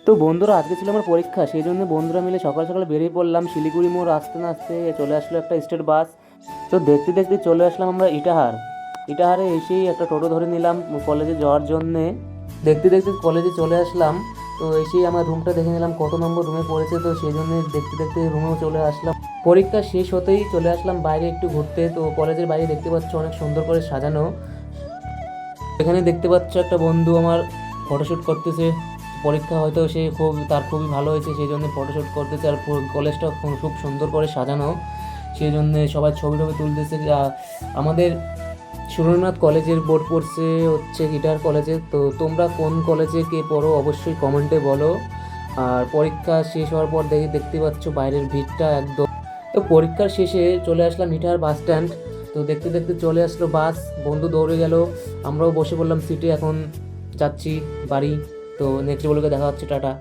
তো বন্ধুরা, আজকে ছিল আমার পরীক্ষা, সেই জন্য বন্ধুরা মিলে সকাল সকাল বেরিয়ে পড়লাম। শিলিগুড়ি মোড় আসতে না আসতে চলে আসলো একটা স্টেট বাস। তো দেখতে দেখতে চলে আসলাম আমরা ইটাহার। ইটাহারে এসেই একটা টোটো ধরে নিলাম কলেজে যাওয়ার জন্যে। দেখতে দেখতে কলেজে চলে আসলাম। তো এসেই আমার রুমটা দেখে নিলাম কত নম্বর রুমে পড়েছে, তো সেই জন্য দেখতে দেখতে রুমেও চলে আসলাম। পরীক্ষা শেষ হতেই চলে আসলাম বাইরে একটু ঘুরতে। তো কলেজের বাইরে দেখতে পাচ্ছ অনেক সুন্দর করে সাজানো। এখানে দেখতে পাচ্ছ একটা বন্ধু আমার ফটোশ্যুট করতেছে। পরীক্ষা হয়তো সে খুবই ভালো হয়েছে, সেই জন্য ফটোশ্যুট করতেছে। আর পুরো কলেজটা খুব সুন্দর করে সাজানো, সেই জন্য সবাই ছবি টবি তুলতেছে। আমাদের সুরেন্দ্রনাথ কলেজের বোর্ড পড়ছে হচ্ছে গিটার কলেজে। তো তোমরা কোন কলেজে কে পড়ো অবশ্যই কমেন্টে বলো। আর পরীক্ষা শেষ হওয়ার পর দেখতে পাচ্ছ বাইরের ভিড়টা একদম। তো পরীক্ষার শেষে চলে আসলাম ইটাহার বাস স্ট্যান্ড। তো দেখতে দেখতে চলে আসলো বাস, বন্ধু দৌড়ে গেল, আমরাও বসে পড়লাম সিটে। এখন যাচ্ছি বাড়ি। তো নেক্সট ব্লগে দেখা হচ্ছে, টাটা।